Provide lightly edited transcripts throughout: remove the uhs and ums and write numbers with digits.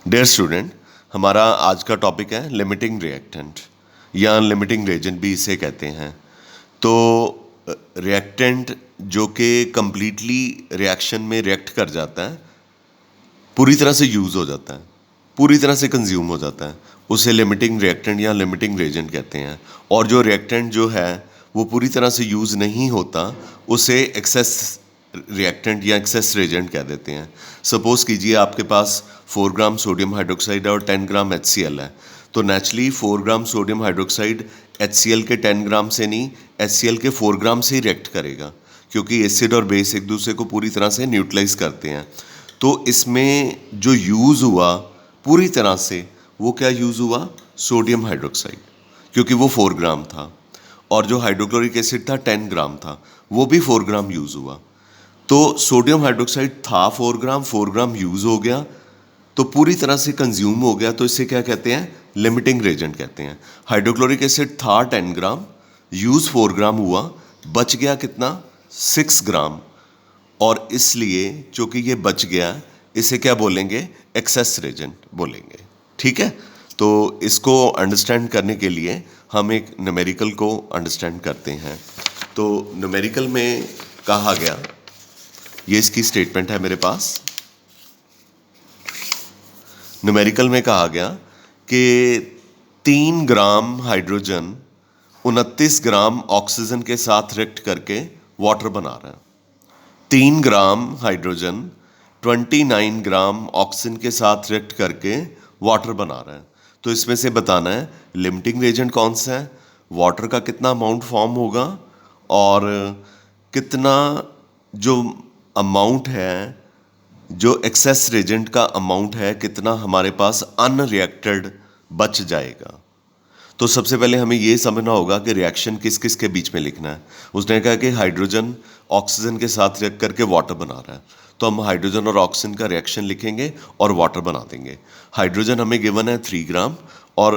Dear student, हमारा आज का टॉपिक है लिमिटिंग रिएक्टेंट या लिमिटिंग रेजेंट भी इसे कहते हैं। तो रिएक्टेंट जो कि कम्प्लीटली रिएक्शन में रिएक्ट कर जाता है, पूरी तरह से यूज़ हो जाता है, पूरी तरह से कंज्यूम हो जाता है, उसे लिमिटिंग रिएक्टेंट या लिमिटिंग रेजेंट कहते हैं। और जो रिएक्टेंट जो है वो पूरी तरह से यूज़ नहीं होता, उसे एक्सेस रिएक्टेंट या एक्सेस रेजेंट कह देते हैं। सपोज़ कीजिए आपके पास 4 ग्राम सोडियम हाइड्रोक्साइड और 10 ग्राम HCl है, तो naturally 4 gram sodium hydroxide HCl के 10 ग्राम से नहीं, HCl के 4 ग्राम से ही रिएक्ट करेगा, क्योंकि एसिड और बेस एक दूसरे को पूरी तरह से न्यूट्रलाइज करते हैं। तो इसमें जो यूज़ हुआ पूरी तरह से, वो क्या यूज़ हुआ? सोडियम हाइड्रोक्साइड, क्योंकि वो 4 ग्राम था, और जो हाइड्रोक्लोरिक एसिड था 10 ग्राम था, वो भी 4 ग्राम यूज़ हुआ। तो सोडियम हाइड्रोक्साइड था 4 ग्राम यूज़ हो गया, तो पूरी तरह से कंज्यूम हो गया, तो इसे क्या कहते हैं? लिमिटिंग रेजेंट कहते हैं। हाइड्रोक्लोरिक एसिड था 10 ग्राम, यूज़ 4 ग्राम हुआ, बच गया कितना? 6 ग्राम, और इसलिए चूँकि ये बच गया, इसे क्या बोलेंगे? एक्सेस रेजेंट बोलेंगे। ठीक है? तो इसको अंडरस्टैंड करने के लिए हम एक न्यूमेरिकल को अंडरस्टैंड करते हैं। तो न्यूमेरिकल में कहा गया, ये इसकी स्टेटमेंट है मेरे पास। न्यूमेरिकल में कहा गया कि 3 ग्राम हाइड्रोजन 29 ग्राम ऑक्सीजन के साथ रिएक्ट करके वाटर बना रहा है। 3 ग्राम हाइड्रोजन 29 ग्राम ऑक्सीजन के साथ रिएक्ट करके वाटर बना रहा है। तो इसमें से बताना है लिमिटिंग रेजेंट कौन सा है, वाटर का कितना अमाउंट फॉर्म होगा, और कितना जो अमाउंट है, जो एक्सेस रेजेंट का अमाउंट है, कितना हमारे पास अनरिएक्टेड बच जाएगा। तो सबसे पहले हमें ये समझना होगा कि रिएक्शन किस किस के बीच में लिखना है। उसने कहा कि हाइड्रोजन ऑक्सीजन के साथ रिएक्ट करके वाटर बना रहा है, तो हम हाइड्रोजन और ऑक्सीजन का रिएक्शन लिखेंगे और वाटर बना देंगे। हाइड्रोजन हमें गिवन है 3 ग्राम और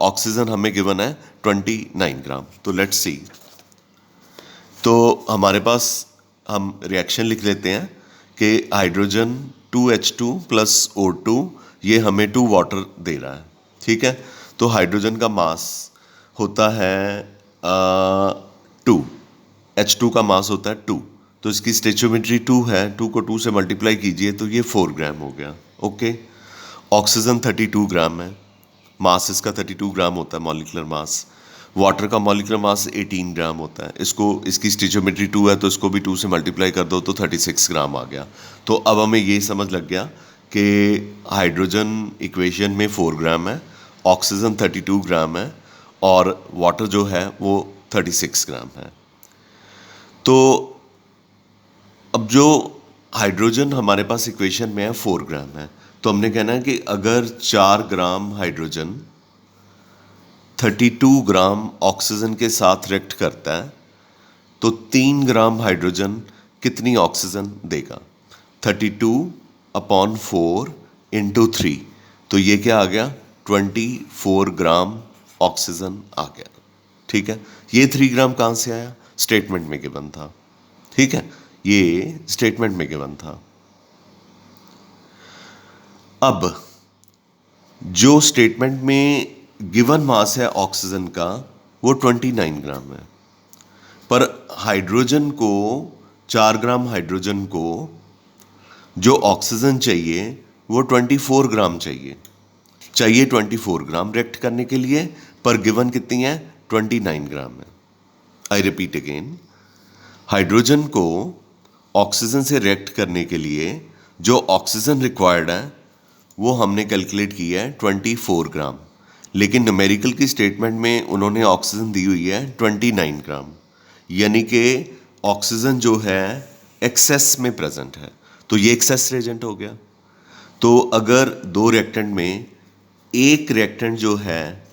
ऑक्सीजन हमें गिवन है 29 ग्राम। तो लेट्स सी। तो हमारे पास हम रिएक्शन लिख लेते हैं कि हाइड्रोजन 2H2 प्लस O2 ये हमें 2 वाटर दे रहा है। ठीक है? तो हाइड्रोजन का मास होता है 2, H2 का मास होता है 2, तो इसकी स्टेचोमेट्री 2 है, 2 को 2 से मल्टीप्लाई कीजिए तो ये 4 ग्राम हो गया। ओके। ऑक्सीजन 32 ग्राम है, मास इसका 32 ग्राम होता है मॉलिक्यूलर मास। वाटर का मॉलिक्यूलर मास 18 ग्राम होता है। इसकी स्टेचोमेट्री 2 है, तो इसको भी 2 से मल्टीप्लाई कर दो तो 36 ग्राम आ गया। तो अब हमें ये समझ लग गया कि हाइड्रोजन इक्वेशन में 4 ग्राम है, ऑक्सीजन 32 ग्राम है, और वाटर जो है वो 36 ग्राम है। तो अब जो हाइड्रोजन हमारे पास इक्वेशन में है 4 ग्राम है, तो हमने कहना है कि अगर 4 ग्राम हाइड्रोजन 32 ग्राम ऑक्सीजन के साथ रिएक्ट करता है, तो 3 ग्राम हाइड्रोजन कितनी ऑक्सीजन देगा? 32/4 इंटू 3, तो ये क्या आ गया? 24 ग्राम ऑक्सीजन आ गया। ठीक है? ये 3 ग्राम कहाँ से आया? स्टेटमेंट में गिवन था। ठीक है? ये स्टेटमेंट में गिवन था। अब जो स्टेटमेंट में गिवन मास है ऑक्सीजन का वो 29 ग्राम है, पर हाइड्रोजन को 4 ग्राम हाइड्रोजन को जो ऑक्सीजन चाहिए वो 24 ग्राम चाहिए 24 ग्राम रिएक्ट करने के लिए, पर गिवन कितनी है? 29 ग्राम है। आई रिपीट अगेन, हाइड्रोजन को ऑक्सीजन से रिएक्ट करने के लिए जो ऑक्सीजन रिक्वायर्ड है वो हमने कैलकुलेट किया है 24 ग्राम, लेकिन न्यूमेरिकल की स्टेटमेंट में उन्होंने ऑक्सीजन दी हुई है 29 ग्राम, यानी कि ऑक्सीजन जो है एक्सेस में प्रेजेंट है, तो ये एक्सेस रेजेंट हो गया। तो अगर 2 रिएक्टेंट में एक रिएक्टेंट जो है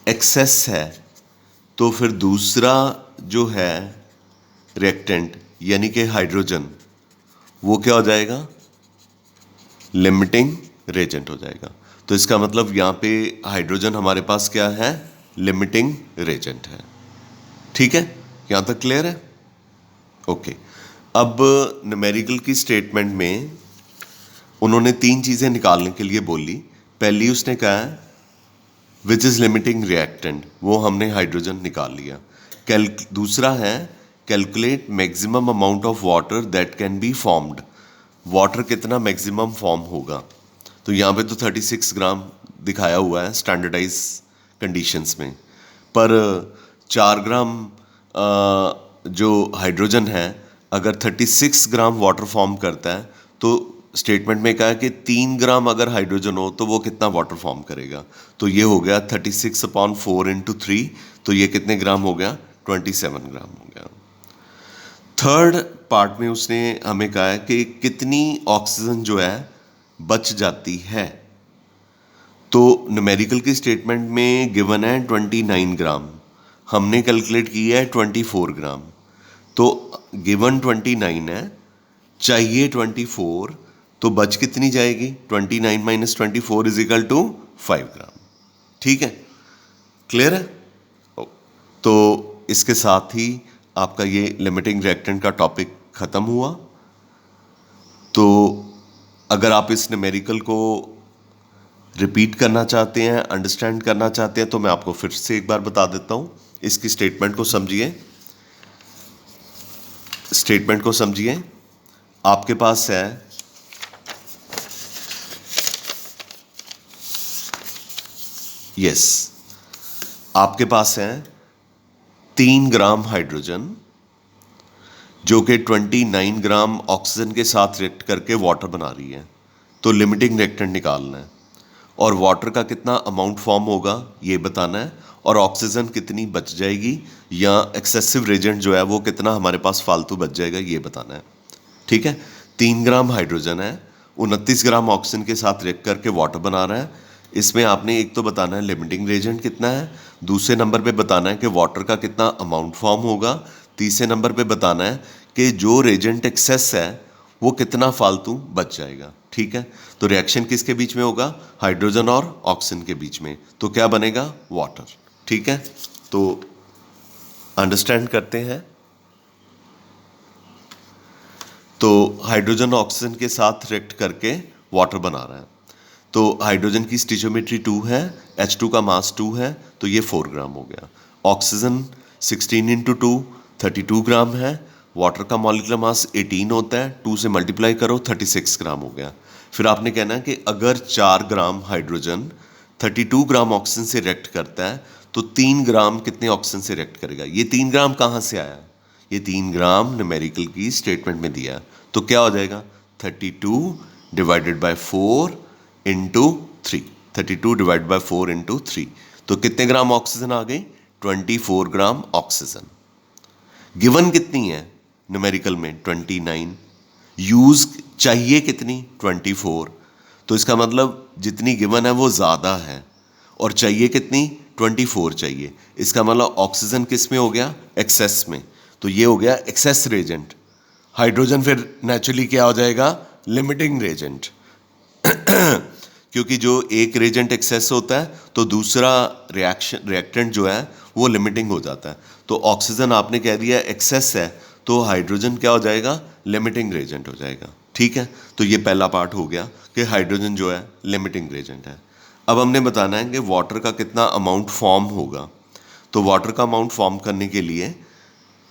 एक्सेस है, तो फिर दूसरा जो है रिएक्टेंट यानी कि हाइड्रोजन, वो क्या हो जाएगा? लिमिटिंग रेजेंट हो जाएगा। तो इसका मतलब यहाँ पे हाइड्रोजन हमारे पास क्या है? लिमिटिंग रेजेंट है। ठीक है? यहाँ तक क्लियर है? ओके। अब न्यूमेरिकल की स्टेटमेंट में उन्होंने 3 चीज़ें निकालने के लिए बोली। पहली उसने कहा है विच इज़ लिमिटिंग रिएक्टेंट, वो हमने हाइड्रोजन निकाल लिया। दूसरा है calculate maximum amount of water that can be formed, water कितना मैक्सिमम फॉर्म होगा। तो यहाँ पे तो 36 ग्राम दिखाया हुआ है स्टैंडर्डाइज कंडीशंस में, पर 4 ग्राम जो हाइड्रोजन है अगर 36 ग्राम वाटर फॉर्म करता है तो स्टेटमेंट में कहा है कि 3 ग्राम अगर हाइड्रोजन हो तो वो कितना वाटर फॉर्म करेगा। तो ये हो गया 36/4 इंटू 3, तो ये कितने ग्राम हो गया, 27 ग्राम हो गया। थर्ड पार्ट में उसने हमें कहा है कि कितनी ऑक्सीजन जो है बच जाती है। तो न्यूमेरिकल की स्टेटमेंट में गिवन है 29 ग्राम, हमने कैलकुलेट किया है 24 ग्राम। तो गिवन 29 है, चाहिए 24, तो बच कितनी जाएगी, 29 माइनस 24 इज इक्वल टू 5 ग्राम। ठीक है, क्लियर है। तो इसके साथ ही आपका ये लिमिटिंग रिएक्टेंट का टॉपिक ख़त्म हुआ। तो अगर आप इस न्यूमेरिकल को रिपीट करना चाहते हैं, अंडरस्टैंड करना चाहते हैं, तो मैं आपको फिर से एक बार बता देता हूँ। इसकी स्टेटमेंट को समझिए, स्टेटमेंट को समझिए। आपके पास है आपके पास है 3 ग्राम हाइड्रोजन जो कि 29 ग्राम ऑक्सीजन के साथ रिएक्ट करके वाटर बना रही है। तो लिमिटिंग रिएक्टेंट निकालना है और वाटर का कितना अमाउंट फॉर्म होगा ये बताना है, और ऑक्सीजन कितनी बच जाएगी या एक्सेसिव रेजेंट जो है वो कितना हमारे पास फालतू बच जाएगा ये बताना है। ठीक है, 3 ग्राम हाइड्रोजन है, 29 ग्राम ऑक्सीजन के साथ रिएक्ट करके वाटर बना रहा है। इसमें आपने एक तो बताना है लिमिटिंग रेजेंट कितना है, दूसरे नंबर पे बताना है कि वाटर का कितना अमाउंट फॉर्म होगा, तीसरे नंबर पे बताना है कि जो रेजेंट एक्सेस है वो कितना फालतू बच जाएगा। ठीक है, तो रिएक्शन किसके बीच में होगा, हाइड्रोजन और ऑक्सीजन के बीच में, तो क्या बनेगा, वाटर। ठीक है, तो अंडरस्टैंड करते हैं। तो हाइड्रोजन ऑक्सीजन के साथ रिएक्ट करके वाटर बना रहा है। तो हाइड्रोजन की स्टिचोमेट्री 2 है, H2 का मास 2 है, तो ये 4 ग्राम हो गया। ऑक्सीजन 16 इंटू 2 32 ग्राम है, वाटर का मॉलिक्यूलर मास 18 होता है, 2 से मल्टीप्लाई करो 36 ग्राम हो गया। फिर आपने कहना है कि अगर 4 ग्राम हाइड्रोजन 32 ग्राम ऑक्सीजन से रिएक्ट करता है तो 3 ग्राम कितने ऑक्सीजन से रिएक्ट करेगा। ये 3 ग्राम कहाँ से आया, ये 3 ग्राम न्यूमेरिकल की स्टेटमेंट में दिया, तो क्या हो जाएगा 32 divided by 4 into 3, 32 divide by 4 into 3, तो कितने ग्राम ऑक्सीजन आ गई, 24 ग्राम ऑक्सीजन। गिवन कितनी है न्यूमेरिकल में 29, यूज चाहिए कितनी 24, तो इसका मतलब जितनी गिवन है वो ज़्यादा है और चाहिए कितनी 24 चाहिए। इसका मतलब ऑक्सीजन किस में हो गया, एक्सेस में, तो ये हो गया एक्सेस रेजेंट। हाइड्रोजन फिर नेचुरली क्या हो जाएगा, लिमिटिंग रेजेंट क्योंकि जो एक रेजेंट एक्सेस होता है तो दूसरा रिएक्टेंट जो है वो लिमिटिंग हो जाता है। तो ऑक्सीजन आपने कह दिया एक्सेस है, तो हाइड्रोजन क्या हो जाएगा, लिमिटिंग रेजेंट हो जाएगा। ठीक है, तो ये पहला पार्ट हो गया कि हाइड्रोजन जो है लिमिटिंग रेजेंट है। अब हमने बताना है कि वाटर का कितना अमाउंट फॉर्म होगा। तो वाटर का अमाउंट फॉर्म करने के लिए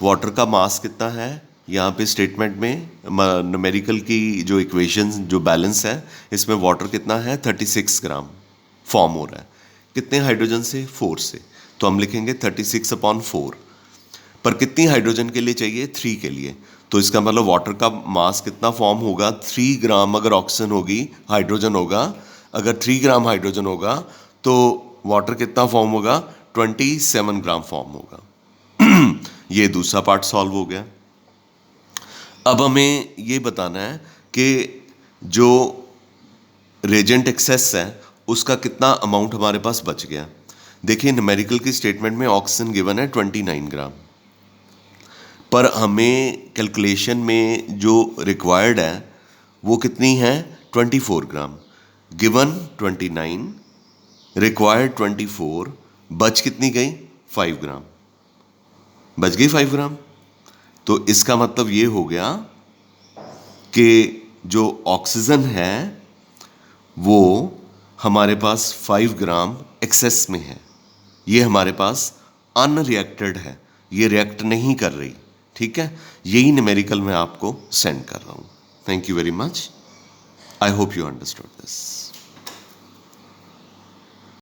वाटर का मास कितना है, यहाँ पे स्टेटमेंट में न्यूमेरिकल की जो इक्वेशन जो बैलेंस है इसमें वाटर कितना है 36 ग्राम फॉर्म हो रहा है, कितने हाइड्रोजन से, 4 से, तो हम लिखेंगे 36/4। पर कितनी हाइड्रोजन के लिए चाहिए, 3 के लिए, तो इसका मतलब वाटर का मास कितना फॉर्म होगा, 3 ग्राम अगर ऑक्सीजन होगी, हाइड्रोजन होगा, अगर 3 ग्राम हाइड्रोजन होगा तो वाटर कितना फॉर्म होगा, 27 ग्राम फॉर्म होगा। ये दूसरा पार्ट सॉल्व हो गया। अब हमें ये बताना है कि जो रेजेंट एक्सेस है उसका कितना अमाउंट हमारे पास बच गया। देखिए न्यूमेरिकल की स्टेटमेंट में ऑक्सीजन गिवन है 29 ग्राम, पर हमें कैलकुलेशन में जो रिक्वायर्ड है वो कितनी है 24 ग्राम। गिवन 29, रिक्वायर्ड 24, बच कितनी गई 5 ग्राम, बच गई 5 ग्राम। तो इसका मतलब ये हो गया कि जो ऑक्सीजन है वो हमारे पास 5 ग्राम एक्सेस में है। ये हमारे पास अनरिएक्टेड है, ये रिएक्ट नहीं कर रही। ठीक है, यही न्यूमेरिकल मैं आपको सेंड कर रहा हूँ। Thank you very much. I hope you understood this.